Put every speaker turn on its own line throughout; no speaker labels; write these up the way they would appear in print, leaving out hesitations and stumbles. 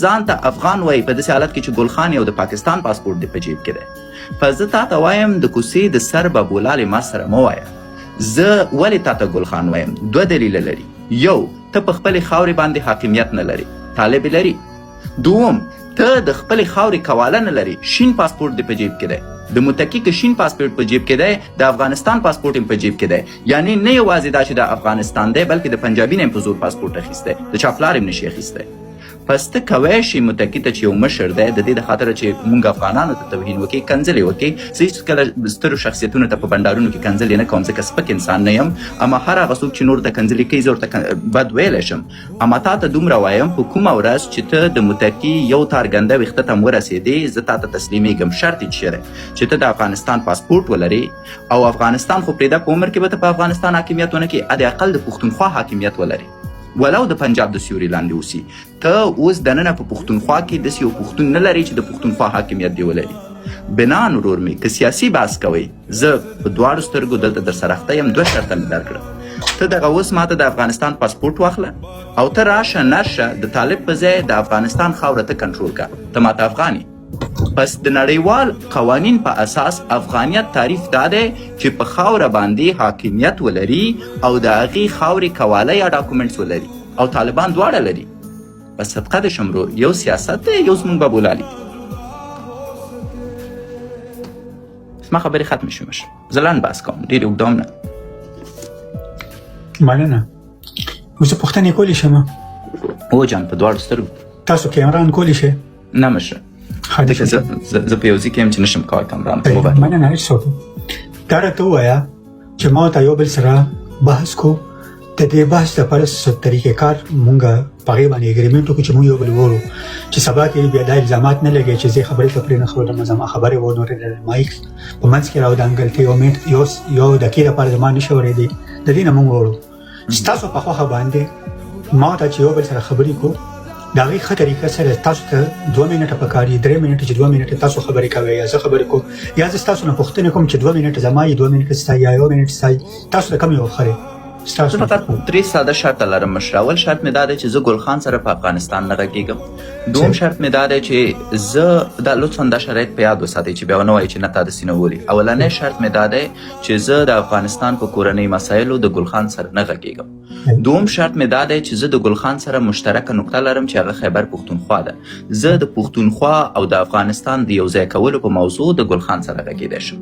ځان ته افغان وایي په داسې حالت کې چې ګل خان یو د پاکستان پاسپورټ دی په جیب کې دی. په زه تا ته وایم د کوڅې د سر به بولالې ما سره مه وایه. زه ولې تا ته ګل خان وایم؟ دوه دلیله لري. یو، ته په خپلې خاورې باندې حاکمیت نه لري، طالب لري. دوم، ته د خپلې خاورې کواله نه لري، شین پاسپورټ دی په جیب کې دی. د متکی که شین پاسپورټ په جیب کې دی، د افغانستان پاسپورټ هم په جیب کې دی. یعنی نه یوازې دا چې د افغانستان دی بلکې د پنجابي نه هم په زور پاسپورټ اخیستی، د چا پلار هم نشي اخیستی. پس ته کوی شي متکی ته چې یو مشر دی د دې د خاطره چې موږ افغانانو ته توهین وکړي، کنځلې وکړي. زه هېڅکله سترو شخصیتونو ته په بنډارونو کې کنځلې نه کوم ځکه سپک انسان نه یم. اما هر هغه څوک چې نور ته کنځلې کوي زه ورته بد ویلی شم. اما تا ته دومره وایم په کومه ورځ چې ته د متکي یو تارګنده ویښته ته هم ورسېدې زه تا ته تسلیمیږم. شرط یې چیرې چې ته د افغانستان پاسپورټ ولري او افغانستان خو پرېږده په عمر کې به ته په افغانستان حاکمیت ونه کړي، ادې اقل د پښتونخوا حاکمیت ولري ولو د پنجاب د سیوري لاندې اوسي. ته اوس دننه په پښتونخوا کې داسې یو پښتون نه لري چې د پښتونخوا حاکمیت دی ولري. بنان ورور مې که سیاسي بحث کوئ زه په دواړو سترګو دلته در سره اخته یم. 2 شرطه مې درکړه. ته دغه اوس ماته د افغانستان پاسپورټ واخله او ته راشه نرشه د طالب په ځای د افغانستان خاوره ته کنټرول کړه. ته ماته افغاني. پس د نړیوال قوانین په اساس افغانیت تعریف دا دی چې په خاوره باندې حاکمیت ولري او د هغې خاورې کواله یا ډاکومنټس ولري او طالبان دواړه لري. پس صدقه د شمرو یو سیاست دی یو زموږ به بولالي. زما خبرې ختمې شوې مشر. زه لنډ بحث کوم، ډېرې اوږده هم نه.
مننه. اوس زه پوښتنې کولی شم؟
او جان په دواړو سترګو.
تاسو کیمران کولی شئ؟
نه مشر، ځکه زه په یو ځای کې یم چې نشم کولی کامران ته ووایم.
مننه، هېڅ څوک. دا راته ووایه چې ما ته یو بل سره بحث کو، د دې بحث لپاره څه طریقې کار مونږ په هغې باندې اګریمنټ وکړو چې مونږ یو بل وورو چې سبا کې بیا دا الزامات نه لګي چې زه خبرې ته پرې نه ښودم، زما خبرې ونورېدل، مایک په منځ کې راودانګل کې یو دقیقې لپاره زما نشي اورېدی. د دې نه مونږ وورو. ستاسو په خوښه باندې ما ته چې یو بل سره خبرې کو د هغې ښه طریقه سره تاسو ته 2 منټه پکار دي، 3 منټه چې 2 منټه تاسو خبرې کوئ یا زه خبرې کوم یا زه ستاسو نه پوښتنې کوم چې 2 منټه زما یې 2 منټه ستا یا 1 منټ ستا تاسو ته کم یو ښه دی.
زه فقط 3 ساده شرط لرم مشر. اول شرط مې دا دی چې زه ګل خان سره په افغانستان نه غږېږم. دوم شرط مې دا دی چې زه دا لطفا دا شرایط په یاد وساتئ چې بیا ونه وایي چې نه تا داسې نه ولي. اولنی شرط مې دا دی چې زه د افغانستان په کورنۍ مسایلو د ګل خان سره نه غږېږم. دوم شرط مې دا دی چې زه د ګل خان سره مشترکه نقطه لرم چې هغه خیبر پښتونخوا ده. زه د پښتونخوا او د افغانستان د یو ځای کولو په موضوع د ګل خان سره غږېدی شم.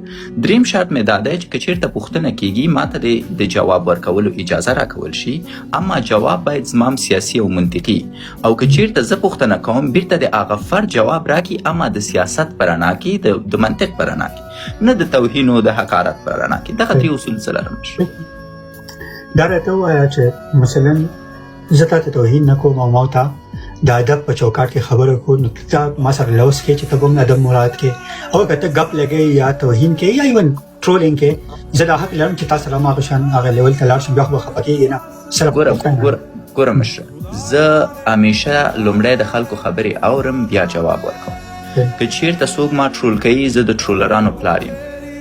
دریم شرط مې دا دی چې که چېرته پوښتنه کېږي ما ته د جواب ورکولو اجازه راکول شي، اما جواب باید زما سیاسي او منطقي. او که چېرته زه پوښتنه کوم بیرته د هغه فرد جواب راکړي، اما د سیاست په رڼا کې د منطق په رڼا کې، نه د توهین او د حقارت په رڼا کې. دغه 3 اصول زه لرم.
دا راته ووایه چې مثلا زه تا ته توهین نه کوم او ما ته د ادب په چوکاټ کې خبره کوو، نو ته ما سره لوس کې چې ته به هم ادب مراد کې او که ته ګپ لګوې یا توهین کې یا ایون ټرولینګ کې، زه دا حق لرم چې تا سره ما په شان هغه لیول ته لاړ شم، بیا خو به خفه کېږې نه.
ګوره مشر، زه همیشه لومړی د خلکو خبرې اورم بیا جواب ورکوم. که چېرته څوک ما ټرول کوي زه د ټرولرانو پلار یم.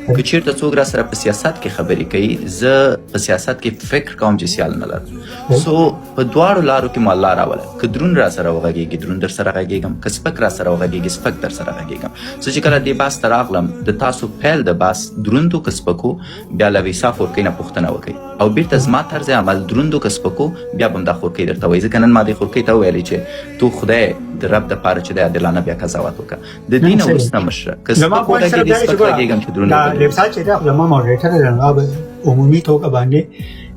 که چېرته څوک را سره په سیاست کې خبرې کوي زه په سیاست کې فکر کوم چې سیال نه لرم. سو په دواړو لارو کې مو الله راوله. که دروند را سره وغږېږي درون در سره غږېږم، که سپک را سره وغږېږي سپک در سره غږېږم. زه چې کله دې بحث ته راغلم د تاسو پیل د بحث دروندو که سپکو بیا له ویسا خورکۍ نه پوښتنه وکړئ او بیرته زما طرز عمل دروندو که سپکو بیا به هم دا خورکۍ درته وایي. ځکه نن ما دې خورکۍ ته وویلې چې تو خدای د رب دپاره چې دی عادلانه بیا قضاوت وکړه. د دې نه وروسته مشره که سپک وغږېږي سپک غږېږم چې دروند
ویبسایټ چې دی خو زما ماډریټر دی، هغه به عمومي توګه باندې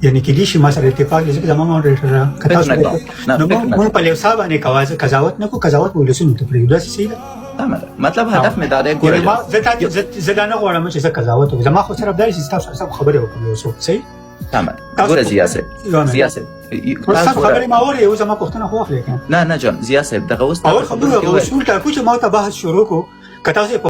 یعنی کېدای شي ما سره اتفاق دی ځکه زما ماډریټر ده. که تاسو نو موږ په لیوسا باندې قضاوت نه کوو، قضاوت به ولسونو ته پرېږدو. داسې صحیح ده؟ مطلب هدف مې دا دی ګوره زه دا نه غواړم چې زه قضاوت وکړم. زما خو صرف دا چې ستاسو سره خبرې وکړم یو څوک. صحیح
ګوره ضیا صاحب
تاسو خبرې ما اورئ، اوس زما پوښتنه خو واخلئ.
نه جان ضیا صاحب دغه اوس
اول خبره اصول ټاکو چې ما ته بحث شروع کړو. که تاسو